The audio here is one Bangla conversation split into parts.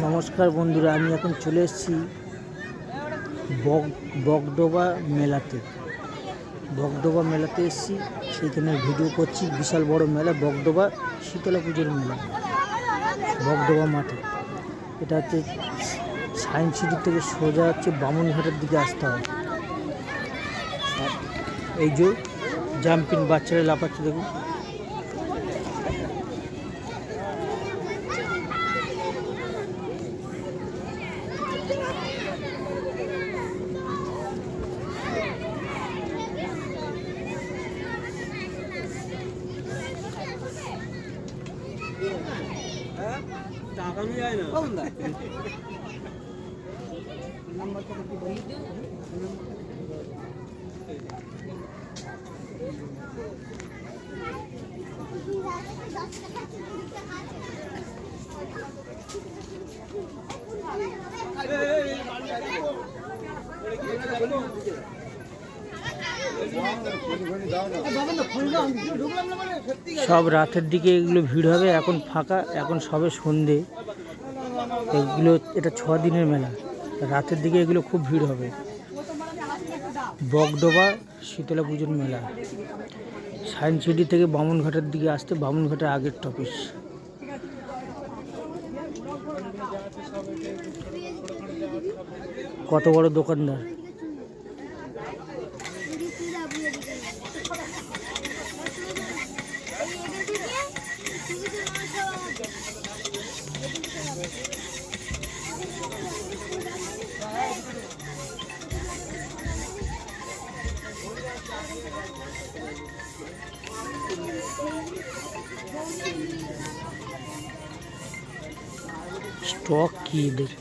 নমস্কার বন্ধুরা, আমি এখন চলে এসেছি বগডোবা মেলাতে এসেছি। সেইখানে ভিডিও করছি। বিশাল বড় মেলা, বগডোবা শীতলা পুজোর মেলা, বগডোবা মাঠে। এটা হচ্ছে সায়েন্স সিটি থেকে সোজা হচ্ছে বামুনঘাটের দিকে আসতে হয়। আর এই যে জাম্পিং বাচ্চারা লাফাচ্ছে, দেখুন। সব রাতের দিকে এগুলো ভিড় হবে, এখন ফাঁকা, এখন সবে সন্ধে। এটা 6 দিনের মেলা, রাতের দিকে এগুলো খুব ভিড় হবে। বগডোবা শীতলা পুজোর মেলা, সায়েন্স সিটি থেকে বামুনঘাটের দিকে আসতে, বামুনঘাটের আগের টপিস। কত বড় দোকানদার! স্টক কি এদের!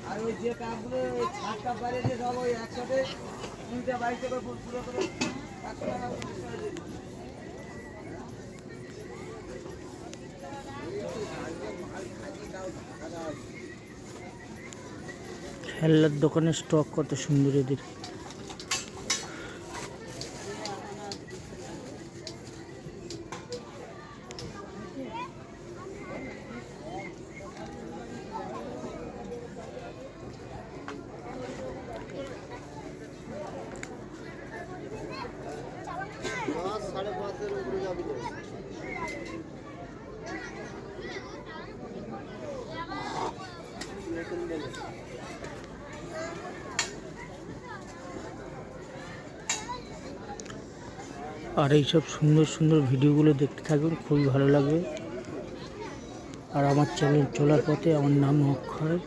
আর ওই যে কাপগুলো ছাদ কাপ বাইরে দিয়ে সব ওই একসাথে 22 টাকা পুরো করে 100 টাকা করে। খেলনার দোকানের স্টক কত সুন্দর এদের! আর এইসব সুন্দর সুন্দর ভিডিওগুলো দেখতে থাকবেন, খুবই ভালো লাগবে। আর আমার চ্যানেল চলার পথে, আমার নাম অক্ষয়।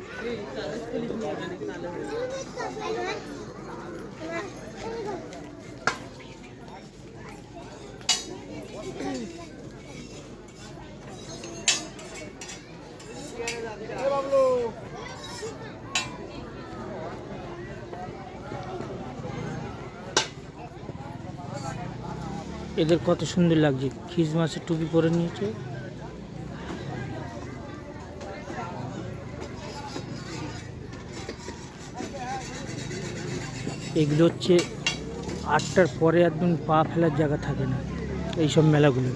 এদের কত সুন্দর লাগছে, খ্রিসমাসের টুপি পরে নিয়েছে। এগুলো হচ্ছে 8টার পরে একদম পা ফেলার জায়গা থাকে না এইসব মেলাগুলো।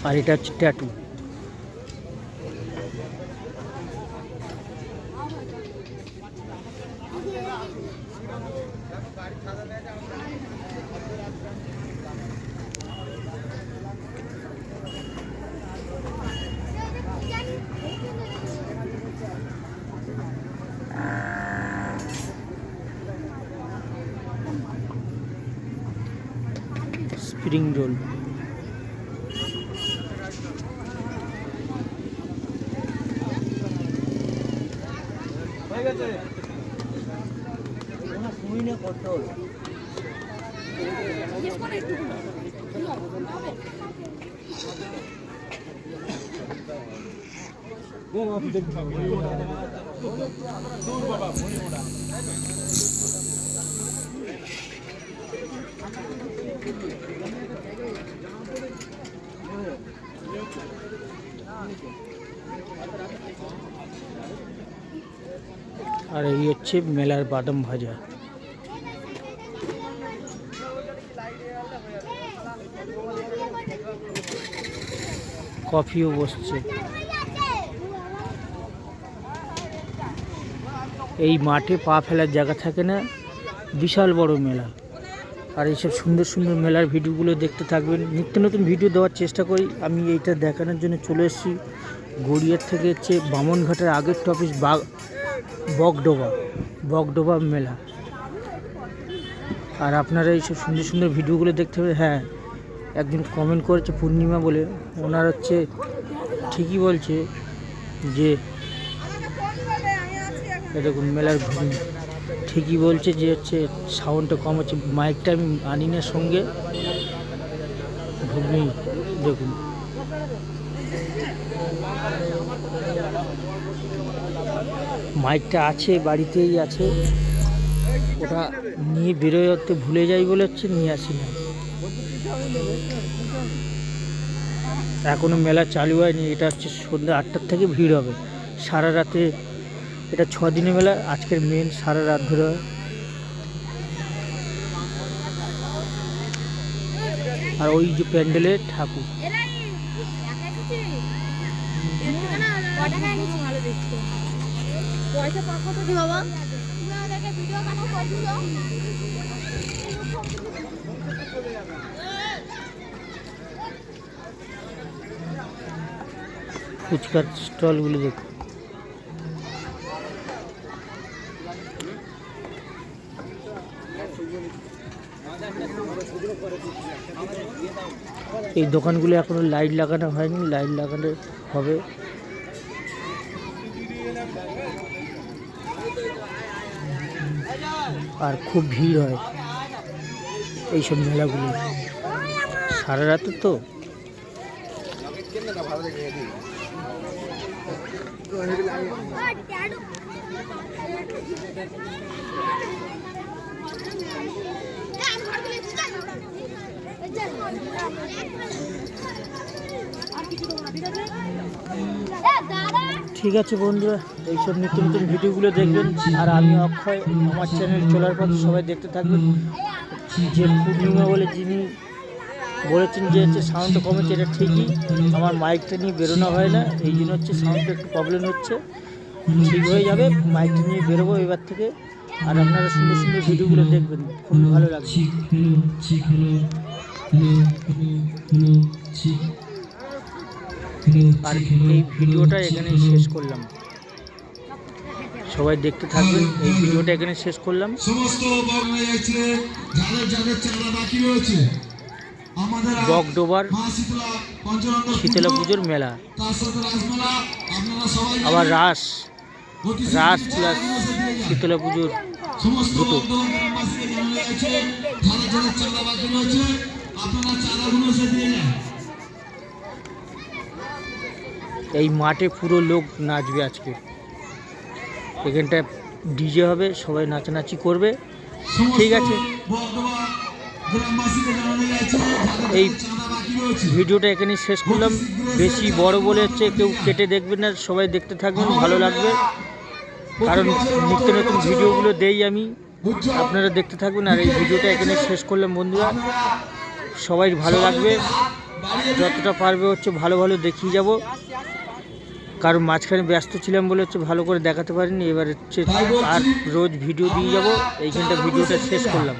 আর এটা হচ্ছে ট্যাটু। স্প্রিং রোল, হয়ে গেছে কোনো শুই না করতে হলো। আর এই হচ্ছে মেলার বাদাম ভাজা। কফিও বসছে। এই মাঠে পা ফেলার জায়গা থাকে না, বিশাল বড় মেলা। আর এইসব সুন্দর সুন্দর মেলার ভিডিওগুলো দেখতে থাকবেন। নিত্য নতুন ভিডিও দেওয়ার চেষ্টা করি। আমি এইটা দেখানোর জন্য চলে এসেছি গড়িয়ার থেকে হচ্ছে বামনঘাটের আগের টপিস বগডোবা মেলা। আর আপনারা এইসব সুন্দর সুন্দর ভিডিওগুলো দেখতে হবে। হ্যাঁ, একদিন কমেন্ট করেছে পূর্ণিমা বলে, ওনার হচ্ছে ঠিকই বলছে যে এরকম মেলার ঠিকই বলছে যে হচ্ছে সাউন্ডটা কম হচ্ছে। মাইকটা আমি আনি না সঙ্গে, ঘুগনি দেখুন। মাইকটা আছে, বাড়িতেই আছে, ওটা নিয়ে বেরোতে ভুলে যাই বলে হচ্ছে নিয়ে আসি না। এখনো মেলা চালু হয়নি। এটা হচ্ছে সন্ধ্যা 8টার থেকে ভিড় হবে সারা রাতে। এটা 6 দিনের মেলা, আজকের মেন সারা রাত ধরে হয়। আর ওই যে প্যান্ডেলে ঠাকুর। ফুচকার স্টলগুলো দেখুন। এই দোকানগুলো এখনো লাইট লাগানো হয়নি, লাইট লাগানো হবে। আর খুব ভিড় হয় এইসব মেলাগুলো সারা রাতে তো। ঠিক আছে বন্ধুরা, এইসব নিত্য নতুন ভিডিওগুলো দেখবেন। আর আমি অক্ষয়, আমার চ্যানেল চলার পথে সবাই দেখতে থাকবেন। যে পূর্ণিমা বলে যিনি বলেছেন যে হচ্ছে সাউন্ডটা কমেছে, এটা ঠিকই। আমার মাইকটা নিয়ে বেরোনো হয় না, এই জন্য হচ্ছে সাউন্ডটা একটু প্রবলেম হচ্ছে। ঠিক হয়ে যাবে, মাইকটা নিয়ে বেরোবো এবার থেকে। আর আপনারা সুন্দর সুন্দর ভিডিওগুলো দেখবেন, খুব ভালো লাগছে। আর এই ভিডিওটা এখানেই শেষ করলাম। সবাই দেখতে থাকবেন। এই ভিডিওটা এখানে শেষ করলাম। বগডোবার শীতলা পুজোর মেলা, আবার রাস প্লাস শীতলা পুজোর দুটো। এই মাঠে পুরো লোক নাচবে আজকে। এখানটায় ডিজে হবে, সবাই নাচানাচি করবে। ঠিক আছে, এই ভিডিওটা এখানে শেষ করলাম। বেশি বড় বলে হচ্ছে কেউ কেটে দেখবেন না, সবাই দেখতে থাকবেন, ভালো লাগবে। কারণ নিত্য নতুন ভিডিওগুলো দেই আমি, আপনারা দেখতে থাকবেন। আর এই ভিডিওটা এখানে শেষ করলাম বন্ধুরা, সবাই ভালো লাগবে। যতটা পারবে হচ্ছে ভালো ভালো দেখিয়ে যাব। কারণ মাঝখানে ব্যস্ত ছিলাম বলে হচ্ছে ভালো করে দেখাতে পারিনি। এবার হচ্ছে আর রোজ ভিডিও দিয়ে যাব। এইখানটা ভিডিওটা শেষ করলাম।